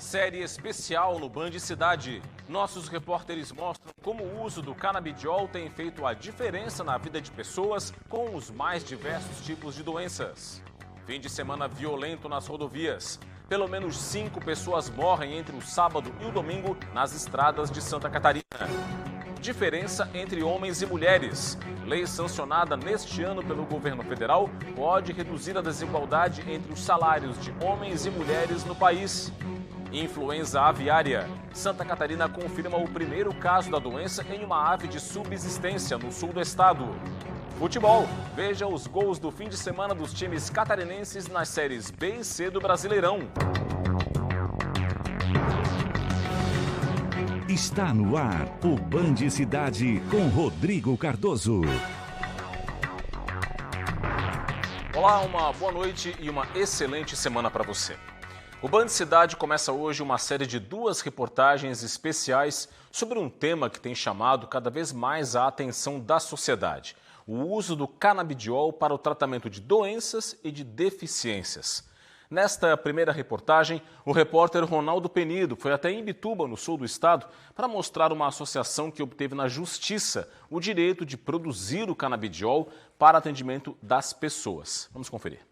série especial no Band Cidade. Nossos repórteres mostram como o uso do canabidiol tem feito a diferença na vida de pessoas com os mais diversos tipos de doenças. Fim de semana violento nas rodovias. Pelo menos 5 pessoas morrem entre o sábado e o domingo nas estradas de Santa Catarina. Diferença entre homens e mulheres. Lei sancionada neste ano pelo governo federal pode reduzir a desigualdade entre os salários de homens e mulheres no país. Influenza aviária. Santa Catarina confirma o primeiro caso da doença em uma ave de subsistência no sul do estado. Futebol. Veja os gols do fim de semana dos times catarinenses nas séries B e C do Brasileirão. Está no ar o Band Cidade com Rodrigo Cardoso. Olá, uma boa noite e uma excelente semana para você. O Band Cidade começa hoje uma série de 2 reportagens especiais sobre um tema que tem chamado cada vez mais a atenção da sociedade: o uso do canabidiol para o tratamento de doenças e de deficiências. Nesta primeira reportagem, o repórter Ronaldo Penido foi até Imbituba, no sul do estado, para mostrar uma associação que obteve na justiça o direito de produzir o canabidiol para atendimento das pessoas. Vamos conferir.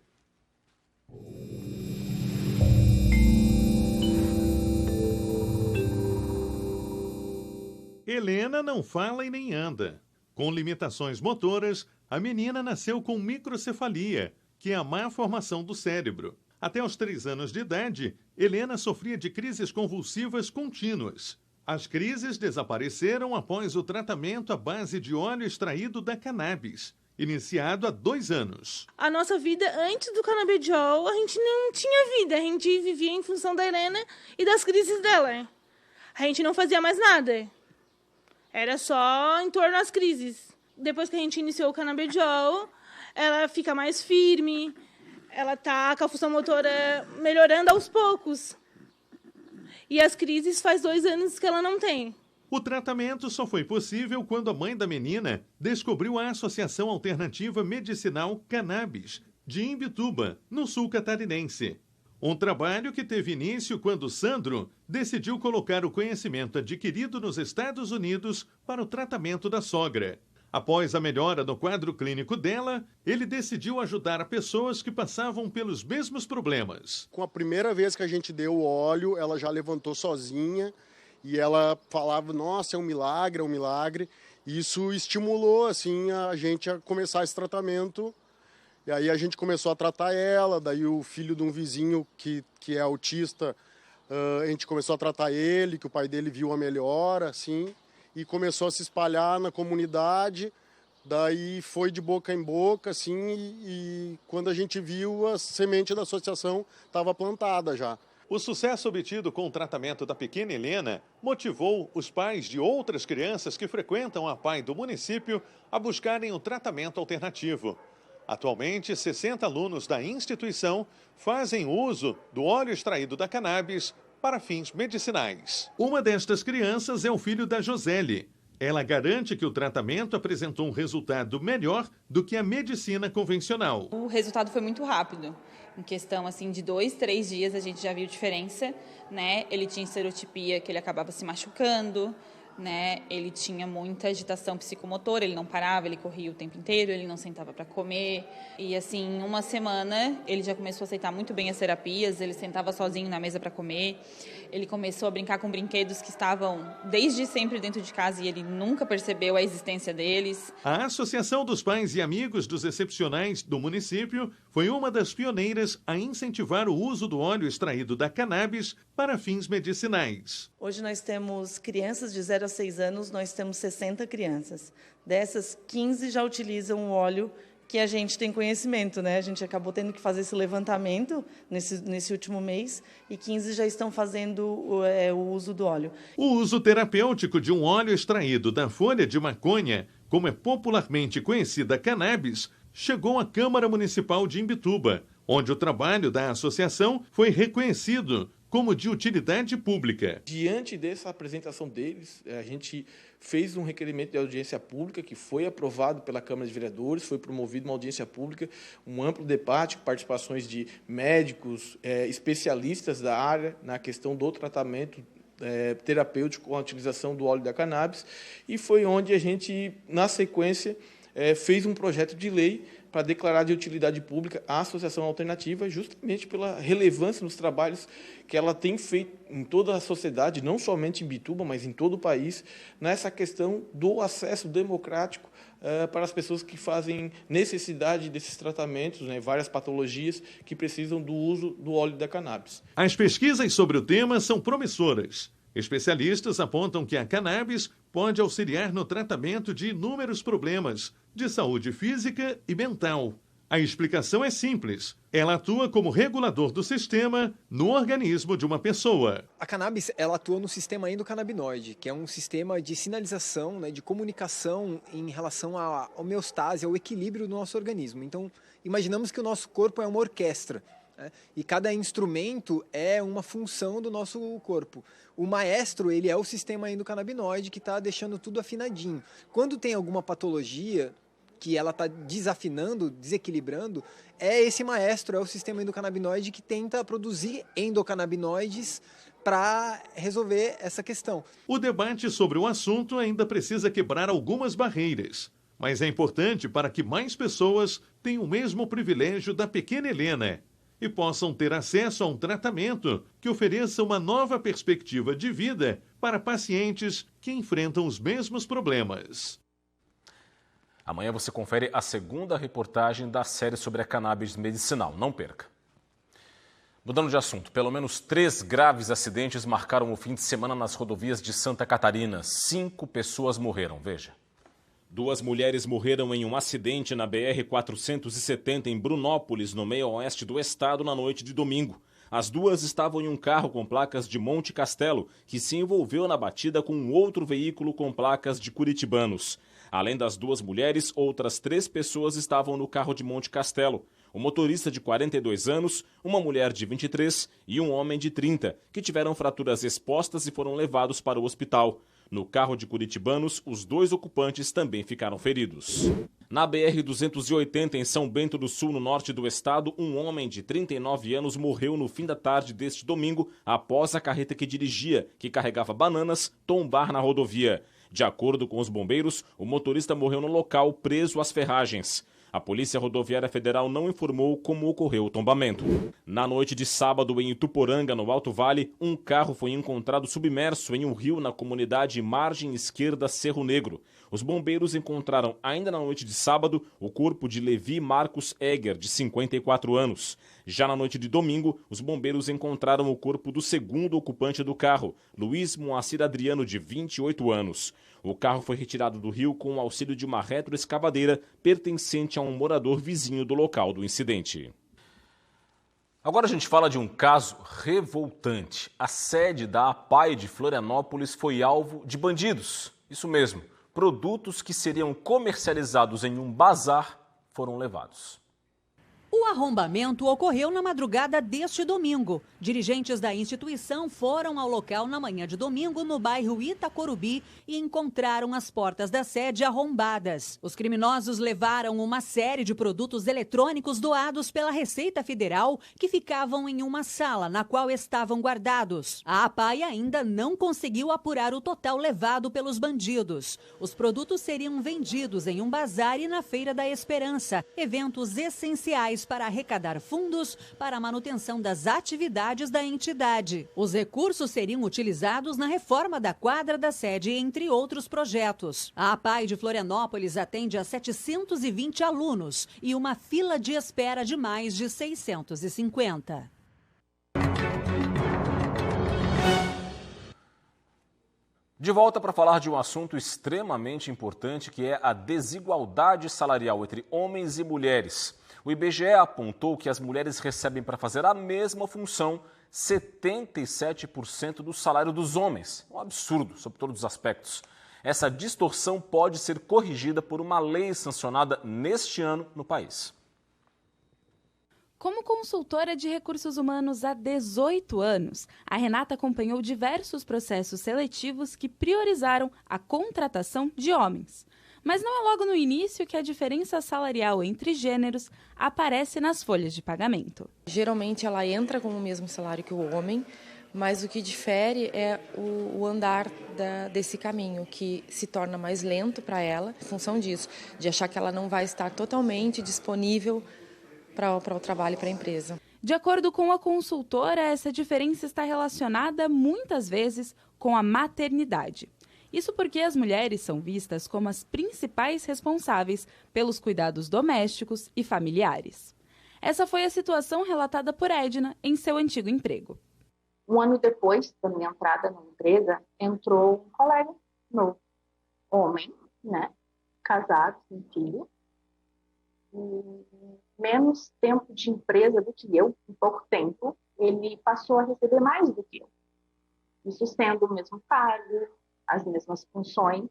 Helena não fala e nem anda. Com limitações motoras, a menina nasceu com microcefalia, que é a má formação do cérebro. Até os 3 anos de idade, Helena sofria de crises convulsivas contínuas. As crises desapareceram após o tratamento à base de óleo extraído da cannabis, iniciado há 2 anos. A nossa vida antes do canabidiol, a gente não tinha vida. A gente vivia em função da Helena e das crises dela. A gente não fazia mais nada. Era só em torno às crises. Depois que a gente iniciou o canabidiol, ela fica mais firme. Ela está com a função motora melhorando aos poucos. E as crises faz 2 anos que ela não tem. O tratamento só foi possível quando a mãe da menina descobriu a Associação Alternativa Medicinal Cannabis, de Imbituba, no sul catarinense. Um trabalho que teve início quando Sandro decidiu colocar o conhecimento adquirido nos Estados Unidos para o tratamento da sogra. Após a melhora no quadro clínico dela, ele decidiu ajudar pessoas que passavam pelos mesmos problemas. Com a primeira vez que a gente deu o óleo, ela já levantou sozinha e ela falava: nossa, é um milagre, é um milagre. Isso estimulou assim, a gente a começar esse tratamento. E aí a gente começou a tratar ela, daí o filho de um vizinho que é autista, a gente começou a tratar ele, que o pai dele viu a melhora, assim. E começou a se espalhar na comunidade, daí foi de boca em boca, assim, e quando a gente viu, a semente da associação estava plantada já. O sucesso obtido com o tratamento da pequena Helena motivou os pais de outras crianças que frequentam a PAI do município a buscarem o tratamento alternativo. Atualmente, 60 alunos da instituição fazem uso do óleo extraído da cannabis para fins medicinais. Uma destas crianças é o filho da Josele. Ela garante que o tratamento apresentou um resultado melhor do que a medicina convencional. O resultado foi muito rápido. Em questão assim, de 2, 3 dias a gente já viu diferença, né? Ele tinha estereotipia, que ele acabava se machucando, né? Ele tinha muita agitação psicomotora, ele não parava, ele corria o tempo inteiro, ele não sentava para comer. E assim, em 1 semana, ele já começou a aceitar muito bem as terapias, ele sentava sozinho na mesa para comer, ele começou a brincar com brinquedos que estavam desde sempre dentro de casa e ele nunca percebeu a existência deles. A Associação dos Pais e Amigos dos Excepcionais do município foi uma das pioneiras a incentivar o uso do óleo extraído da cannabis para fins medicinais. Hoje nós temos crianças de 0 a 6 anos, nós temos 60 crianças. Dessas, 15 já utilizam o óleo que a gente tem conhecimento, né? A gente acabou tendo que fazer esse levantamento nesse último mês e 15 já estão fazendo o uso do óleo. O uso terapêutico de um óleo extraído da folha de maconha, como é popularmente conhecida a cannabis, chegou à Câmara Municipal de Imbituba, onde o trabalho da associação foi reconhecido como de utilidade pública. Diante dessa apresentação deles, a gente fez um requerimento de audiência pública que foi aprovado pela Câmara de Vereadores, foi promovido uma audiência pública, um amplo debate com participações de médicos, especialistas da área na questão do tratamento terapêutico com a utilização do óleo da cannabis, e foi onde a gente, na sequência, fez um projeto de lei para declarar de utilidade pública a Associação Alternativa, justamente pela relevância nos trabalhos que ela tem feito em toda a sociedade, não somente em Imbituba, mas em todo o país, nessa questão do acesso democrático para as pessoas que fazem necessidade desses tratamentos, várias patologias que precisam do uso do óleo da cannabis. As pesquisas sobre o tema são promissoras. Especialistas apontam que a cannabis pode auxiliar no tratamento de inúmeros problemas de saúde física e mental. A explicação é simples. Ela atua como regulador do sistema no organismo de uma pessoa. A cannabis, ela atua no sistema endocannabinoide, que é um sistema de sinalização, de comunicação em relação à homeostase, ao equilíbrio do nosso organismo. Então, imaginamos que o nosso corpo é uma orquestra, e cada instrumento é uma função do nosso corpo. O maestro, ele é o sistema endocannabinoide que está deixando tudo afinadinho. Quando tem alguma patologia que ela está desafinando, desequilibrando, é esse maestro, é o sistema endocannabinoide que tenta produzir endocannabinoides para resolver essa questão. O debate sobre o assunto ainda precisa quebrar algumas barreiras, mas é importante para que mais pessoas tenham o mesmo privilégio da pequena Helena e possam ter acesso a um tratamento que ofereça uma nova perspectiva de vida para pacientes que enfrentam os mesmos problemas. Amanhã você confere a segunda reportagem da série sobre a cannabis medicinal. Não perca. Mudando de assunto, pelo menos 3 graves acidentes marcaram o fim de semana nas rodovias de Santa Catarina. 5 pessoas morreram, veja. 2 mulheres morreram em um acidente na BR-470 em Brunópolis, no meio oeste do estado, na noite de domingo. As 2 estavam em um carro com placas de Monte Castelo, que se envolveu na batida com um outro veículo com placas de curitibanos. Além das 2 mulheres, outras 3 pessoas estavam no carro de Monte Castelo. O motorista de 42 anos, uma mulher de 23 e um homem de 30, que tiveram fraturas expostas e foram levados para o hospital. No carro de curitibanos, os 2 ocupantes também ficaram feridos. Na BR-280, em São Bento do Sul, no norte do estado, um homem de 39 anos morreu no fim da tarde deste domingo após a carreta que dirigia, que carregava bananas, tombar na rodovia. De acordo com os bombeiros, o motorista morreu no local, preso às ferragens. A Polícia Rodoviária Federal não informou como ocorreu o tombamento. Na noite de sábado, em Ituporanga, no Alto Vale, um carro foi encontrado submerso em um rio na comunidade Margem Esquerda, Cerro Negro. Os bombeiros encontraram, ainda na noite de sábado, o corpo de Levi Marcos Egger, de 54 anos. Já na noite de domingo, os bombeiros encontraram o corpo do segundo ocupante do carro, Luiz Moacir Adriano, de 28 anos. O carro foi retirado do rio com o auxílio de uma retroescavadeira pertencente a um morador vizinho do local do incidente. Agora a gente fala de um caso revoltante. A sede da APAI de Florianópolis foi alvo de bandidos. Isso mesmo, produtos que seriam comercializados em um bazar foram levados. O arrombamento ocorreu na madrugada deste domingo. Dirigentes da instituição foram ao local na manhã de domingo no bairro Itacorubi e encontraram as portas da sede arrombadas. Os criminosos levaram uma série de produtos eletrônicos doados pela Receita Federal que ficavam em uma sala na qual estavam guardados. A APAI ainda não conseguiu apurar o total levado pelos bandidos. Os produtos seriam vendidos em um bazar e na Feira da Esperança, eventos essenciais para arrecadar fundos para a manutenção das atividades da entidade. Os recursos seriam utilizados na reforma da quadra da sede, entre outros projetos. A APAI de Florianópolis atende a 720 alunos e uma fila de espera de mais de 650. De volta para falar de um assunto extremamente importante, que é a desigualdade salarial entre homens e mulheres. O IBGE apontou que as mulheres recebem para fazer a mesma função 77% do salário dos homens. Um absurdo, sob todos os aspectos. Essa distorção pode ser corrigida por uma lei sancionada neste ano no país. Como consultora de recursos humanos há 18 anos, a Renata acompanhou diversos processos seletivos que priorizaram a contratação de homens. Mas não é logo no início que a diferença salarial entre gêneros aparece nas folhas de pagamento. Geralmente ela entra com o mesmo salário que o homem, mas o que difere é o andar desse caminho, que se torna mais lento para ela, em função disso, de achar que ela não vai estar totalmente disponível para o trabalho e para a empresa. De acordo com a consultora, essa diferença está relacionada muitas vezes com a maternidade. Isso porque as mulheres são vistas como as principais responsáveis pelos cuidados domésticos e familiares. Essa foi a situação relatada por Edna em seu antigo emprego. Um ano depois da minha entrada na empresa, entrou um colega novo, homem, né, casado, com filho, menos tempo de empresa do que eu, em pouco tempo, ele passou a receber mais do que eu. Isso sendo o mesmo cargo, as mesmas funções,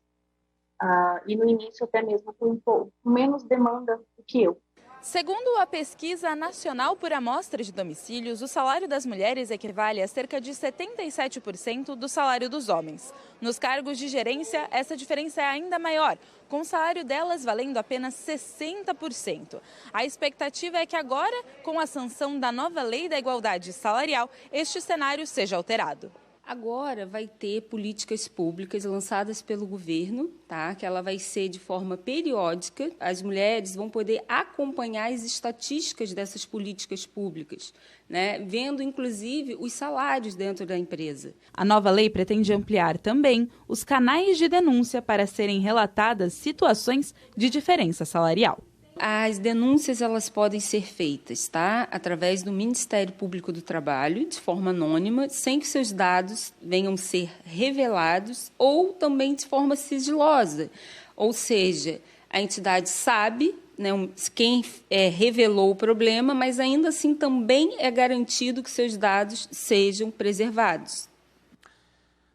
e no início até mesmo com menos demanda do que eu. Segundo a Pesquisa Nacional por Amostra de Domicílios, o salário das mulheres equivale a cerca de 77% do salário dos homens. Nos cargos de gerência, essa diferença é ainda maior, com o salário delas valendo apenas 60%. A expectativa é que agora, com a sanção da nova Lei da Igualdade Salarial, este cenário seja alterado. Agora vai ter políticas públicas lançadas pelo governo, tá? Que ela vai ser de forma periódica. As mulheres vão poder acompanhar as estatísticas dessas políticas públicas, né? Vendo, inclusive, os salários dentro da empresa. A nova lei pretende ampliar também os canais de denúncia para serem relatadas situações de diferença salarial. As denúncias elas podem ser feitas, tá? Através do Ministério Público do Trabalho, de forma anônima, sem que seus dados venham ser revelados, ou também de forma sigilosa. Ou seja, a entidade sabe, né, quem revelou o problema, mas ainda assim também é garantido que seus dados sejam preservados.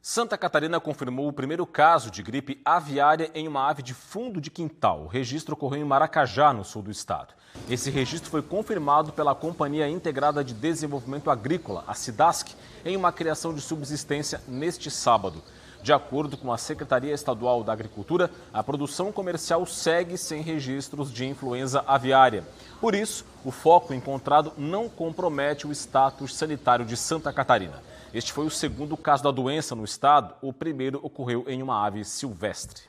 Santa Catarina confirmou o primeiro caso de gripe aviária em uma ave de fundo de quintal. O registro ocorreu em Maracajá, no sul do estado. Esse registro foi confirmado pela Companhia Integrada de Desenvolvimento Agrícola, a SIDASC, em uma criação de subsistência neste sábado. De acordo com a Secretaria Estadual da Agricultura, a produção comercial segue sem registros de influenza aviária. Por isso, o foco encontrado não compromete o status sanitário de Santa Catarina. Este foi o segundo caso da doença no estado, o primeiro ocorreu em uma ave silvestre.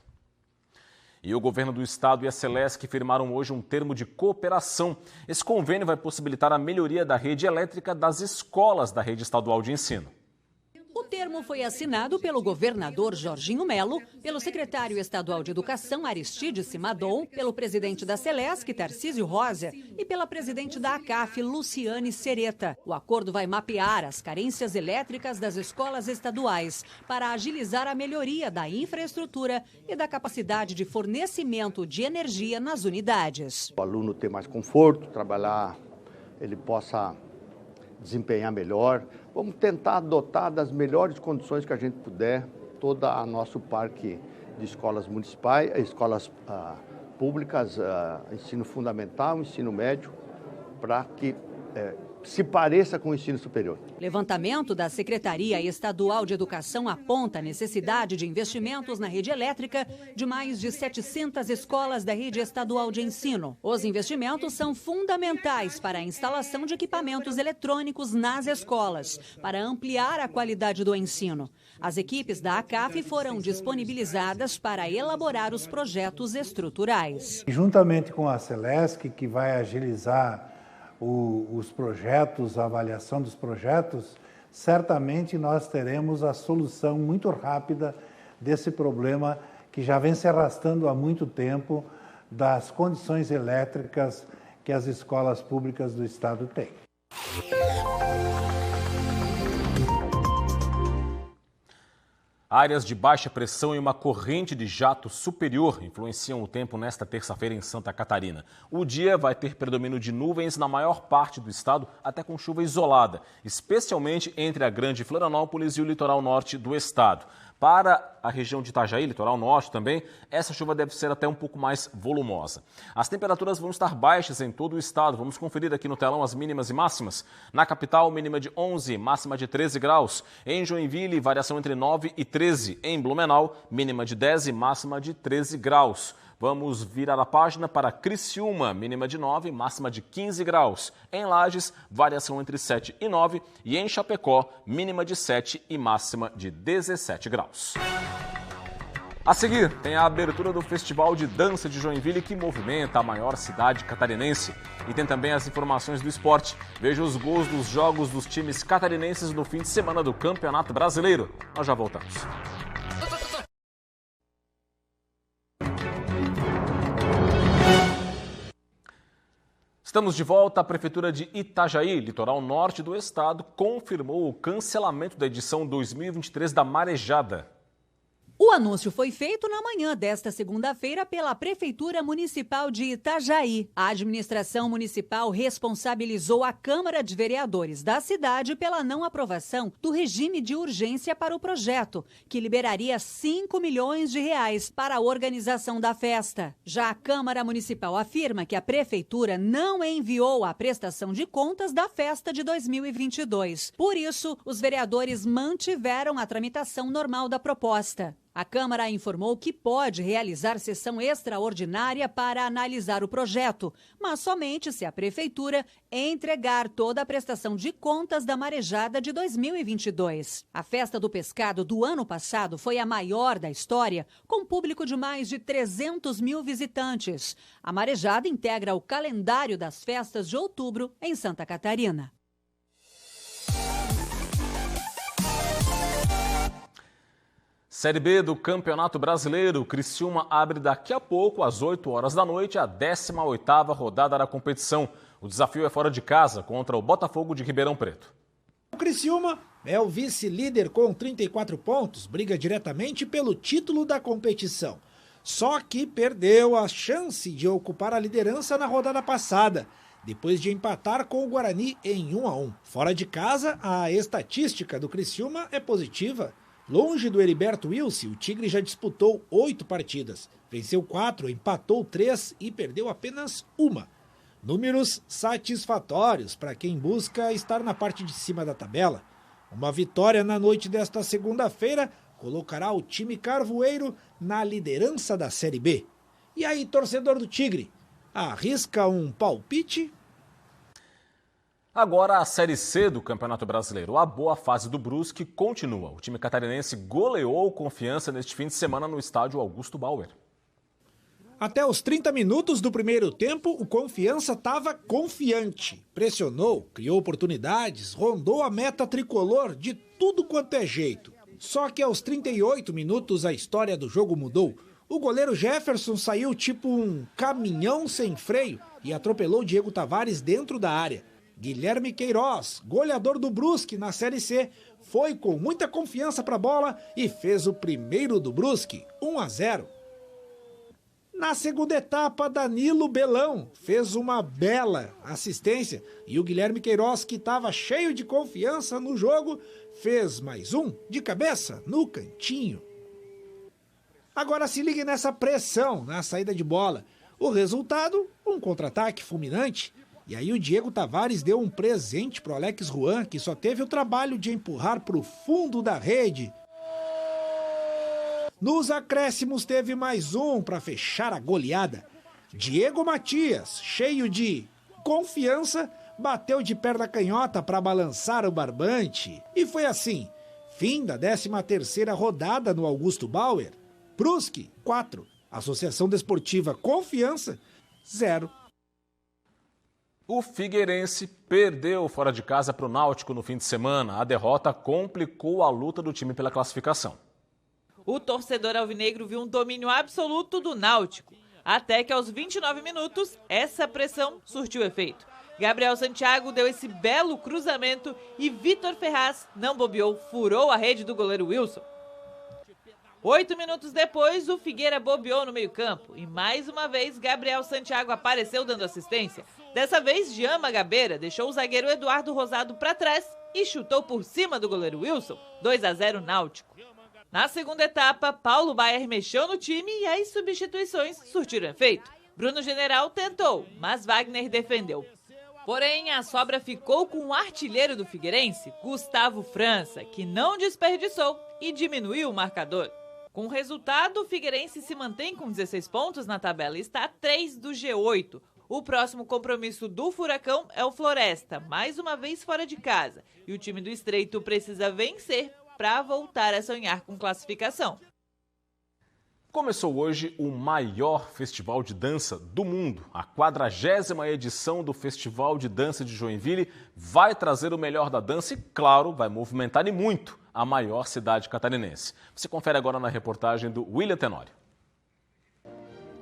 E o governo do estado e a Celesc firmaram hoje um termo de cooperação. Esse convênio vai possibilitar a melhoria da rede elétrica das escolas da rede estadual de ensino. O termo foi assinado pelo governador Jorginho Melo, pelo secretário estadual de Educação Aristides Simadon, pelo presidente da Celesc, Tarcísio Rosa, e pela presidente da ACAF, Luciane Sereta. O acordo vai mapear as carências elétricas das escolas estaduais para agilizar a melhoria da infraestrutura e da capacidade de fornecimento de energia nas unidades. O aluno ter mais conforto, trabalhar, ele possa desempenhar melhor. Vamos tentar adotar das melhores condições que a gente puder todo o nosso parque de escolas municipais, escolas públicas, ensino fundamental, ensino médio, para que se pareça com o ensino superior. Levantamento da Secretaria Estadual de Educação aponta a necessidade de investimentos na rede elétrica de mais de 700 escolas da rede estadual de ensino. Os investimentos são fundamentais para a instalação de equipamentos eletrônicos nas escolas, para ampliar a qualidade do ensino. As equipes da ACAF foram disponibilizadas para elaborar os projetos estruturais. Juntamente com a Celesc, que vai agilizar os projetos, a avaliação dos projetos, certamente nós teremos a solução muito rápida desse problema que já vem se arrastando há muito tempo das condições elétricas que as escolas públicas do estado têm. Áreas de baixa pressão e uma corrente de jato superior influenciam o tempo nesta terça-feira em Santa Catarina. O dia vai ter predomínio de nuvens na maior parte do estado, até com chuva isolada, especialmente entre a Grande Florianópolis e o litoral norte do estado. Para a região de Itajaí, litoral norte também, essa chuva deve ser até um pouco mais volumosa. As temperaturas vão estar baixas em todo o estado. Vamos conferir aqui no telão as mínimas e máximas. Na capital, mínima de 11, máxima de 13 graus. Em Joinville, variação entre 9 e 13. Em Blumenau, mínima de 10 e máxima de 13 graus. Vamos virar a página para Criciúma, mínima de 9, máxima de 15 graus. Em Lages, variação entre 7 e 9. E em Chapecó, mínima de 7 e máxima de 17 graus. A seguir, tem a abertura do Festival de Dança de Joinville, que movimenta a maior cidade catarinense. E tem também as informações do esporte. Veja os gols dos jogos dos times catarinenses no fim de semana do Campeonato Brasileiro. Nós já voltamos. Estamos de volta. A Prefeitura de Itajaí, litoral norte do estado, confirmou o cancelamento da edição 2023 da Marejada. O anúncio foi feito na manhã desta segunda-feira pela Prefeitura Municipal de Itajaí. A administração municipal responsabilizou a Câmara de Vereadores da cidade pela não aprovação do regime de urgência para o projeto, que liberaria 5 milhões de reais para a organização da festa. Já a Câmara Municipal afirma que a Prefeitura não enviou a prestação de contas da festa de 2022. Por isso, os vereadores mantiveram a tramitação normal da proposta. A Câmara informou que pode realizar sessão extraordinária para analisar o projeto, mas somente se a Prefeitura entregar toda a prestação de contas da Marejada de 2022. A Festa do Pescado do ano passado foi a maior da história, com público de mais de 300 mil visitantes. A Marejada integra o calendário das festas de outubro em Santa Catarina. Série B do Campeonato Brasileiro, Criciúma abre daqui a pouco, às 8 horas da noite, a 18ª rodada da competição. O desafio é fora de casa, contra o Botafogo de Ribeirão Preto. O Criciúma é o vice-líder com 34 pontos, briga diretamente pelo título da competição. Só que perdeu a chance de ocupar a liderança na rodada passada, depois de empatar com o Guarani em 1-1. Fora de casa, a estatística do Criciúma é positiva. Longe do Heriberto Wilson, o Tigre já disputou 8 partidas. Venceu 4, empatou 3 e perdeu apenas 1. Números satisfatórios para quem busca estar na parte de cima da tabela. Uma vitória na noite desta segunda-feira colocará o time carvoeiro na liderança da Série B. E aí, torcedor do Tigre, arrisca um palpite? Agora a Série C do Campeonato Brasileiro. A boa fase do Brusque continua. O time catarinense goleou o Confiança neste fim de semana no estádio Augusto Bauer. Até os 30 minutos do primeiro tempo, o Confiança estava confiante. Pressionou, criou oportunidades, rondou a meta tricolor de tudo quanto é jeito. Só que aos 38 minutos a história do jogo mudou. O goleiro Jefferson saiu tipo um caminhão sem freio e atropelou Diego Tavares dentro da área. Guilherme Queiroz, goleador do Brusque na Série C, foi com muita confiança para a bola e fez o primeiro do Brusque, 1-0. Na segunda etapa, Danilo Belão fez uma bela assistência e o Guilherme Queiroz, que estava cheio de confiança no jogo, fez mais um de cabeça no cantinho. Agora se ligue nessa pressão na saída de bola. O resultado, um contra-ataque fulminante. E aí o Diego Tavares deu um presente pro Alex Juan, que só teve o trabalho de empurrar pro fundo da rede. Nos acréscimos teve mais um para fechar a goleada. Diego Matias, cheio de confiança, bateu de perna canhota para balançar o barbante. E foi assim, fim da 13ª rodada no Augusto Bauer. Brusque, 4. Associação Desportiva Confiança, 0. O Figueirense perdeu fora de casa para o Náutico no fim de semana. A derrota complicou a luta do time pela classificação. O torcedor alvinegro viu um domínio absoluto do Náutico. Até que aos 29 minutos, essa pressão surtiu efeito. Gabriel Santiago deu esse belo cruzamento e Vitor Ferraz não bobeou, furou a rede do goleiro Wilson. 8 minutos depois, o Figueira bobeou no meio-campo e mais uma vez Gabriel Santiago apareceu dando assistência. Dessa vez, Jean Magabeira deixou o zagueiro Eduardo Rosado para trás e chutou por cima do goleiro Wilson, 2-0 Náutico. Na segunda etapa, Paulo Baier mexeu no time e as substituições surtiram efeito. Bruno General tentou, mas Wagner defendeu. Porém, a sobra ficou com o artilheiro do Figueirense, Gustavo França, que não desperdiçou e diminuiu o marcador. Com o resultado, o Figueirense se mantém com 16 pontos na tabela e está a 3 do G8. O próximo compromisso do Furacão é o Floresta, mais uma vez fora de casa. E o time do Estreito precisa vencer para voltar a sonhar com classificação. Começou hoje o maior festival de dança do mundo. A 40ª edição do Festival de Dança de Joinville vai trazer o melhor da dança e, claro, vai movimentar e muito a maior cidade catarinense. Você confere agora na reportagem do William Tenório.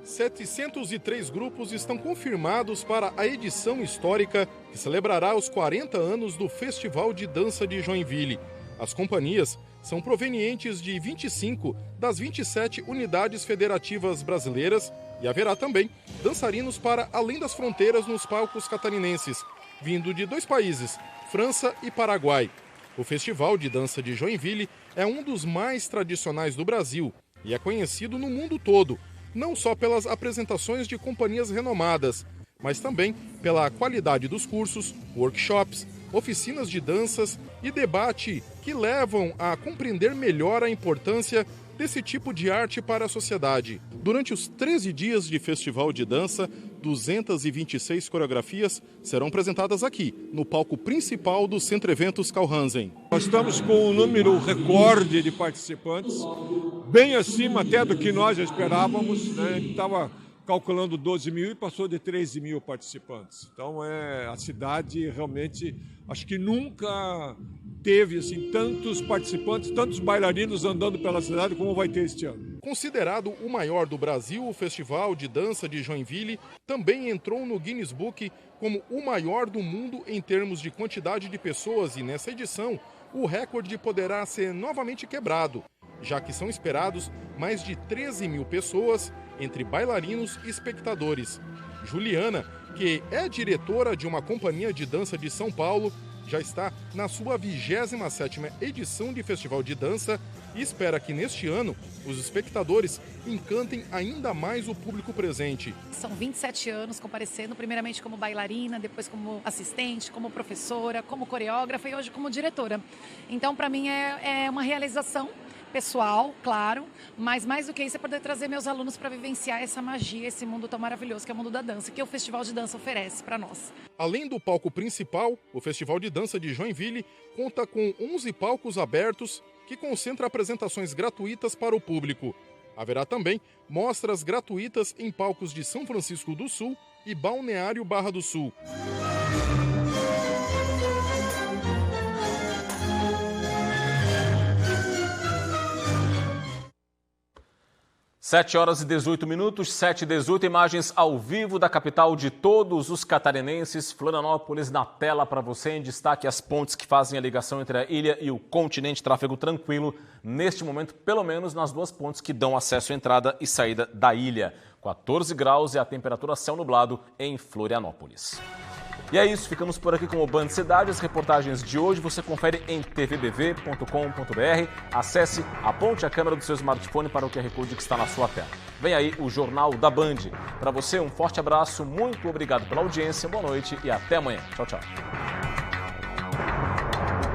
703 grupos estão confirmados para a edição histórica que celebrará os 40 anos do Festival de Dança de Joinville. As companhias são provenientes de 25 das 27 unidades federativas brasileiras e haverá também dançarinos para além das fronteiras nos palcos catarinenses, vindo de 2 países, França e Paraguai. O Festival de Dança de Joinville é um dos mais tradicionais do Brasil e é conhecido no mundo todo, não só pelas apresentações de companhias renomadas, mas também pela qualidade dos cursos, workshops, oficinas de danças e debate que levam a compreender melhor a importância desse tipo de arte para a sociedade. Durante os 13 dias de festival de dança, 226 coreografias serão apresentadas aqui, no palco principal do Centro Eventos Carl Hansen. Nós estamos com um número recorde de participantes, bem acima até do que nós esperávamos, né? A gente estava calculando 12 mil e passou de 13 mil participantes. Então a cidade realmente, acho que nunca teve assim, tantos participantes, tantos bailarinos andando pela cidade como vai ter este ano. Considerado o maior do Brasil, o Festival de Dança de Joinville também entrou no Guinness Book como o maior do mundo em termos de quantidade de pessoas e nessa edição o recorde poderá ser novamente quebrado, já que são esperados mais de 13 mil pessoas entre bailarinos e espectadores. Juliana, que é diretora de uma companhia de dança de São Paulo, já está na sua 27ª edição de Festival de Dança e espera que neste ano os espectadores encantem ainda mais o público presente. São 27 anos comparecendo, primeiramente como bailarina, depois como assistente, como professora, como coreógrafa e hoje como diretora. Então, para mim é uma realização pessoal, claro, mas mais do que isso é poder trazer meus alunos para vivenciar essa magia, esse mundo tão maravilhoso que é o mundo da dança, que o Festival de Dança oferece para nós. Além do palco principal, o Festival de Dança de Joinville conta com 11 palcos abertos que concentra apresentações gratuitas para o público. Haverá também mostras gratuitas em palcos de São Francisco do Sul e Balneário Barra do Sul. 7h18, 7h18, imagens ao vivo da capital de todos os catarinenses, Florianópolis na tela para você, em destaque as pontes que fazem a ligação entre a ilha e o continente, tráfego tranquilo neste momento, pelo menos nas 2 pontes que dão acesso à entrada e saída da ilha. 14 graus e a temperatura céu nublado em Florianópolis. E é isso, ficamos por aqui com o Band Cidade. As reportagens de hoje você confere em tvbv.com.br. Acesse, aponte a câmera do seu smartphone para o QR Code que está na sua tela. Vem aí o Jornal da Band. Para você, um forte abraço, muito obrigado pela audiência, boa noite e até amanhã. Tchau, tchau.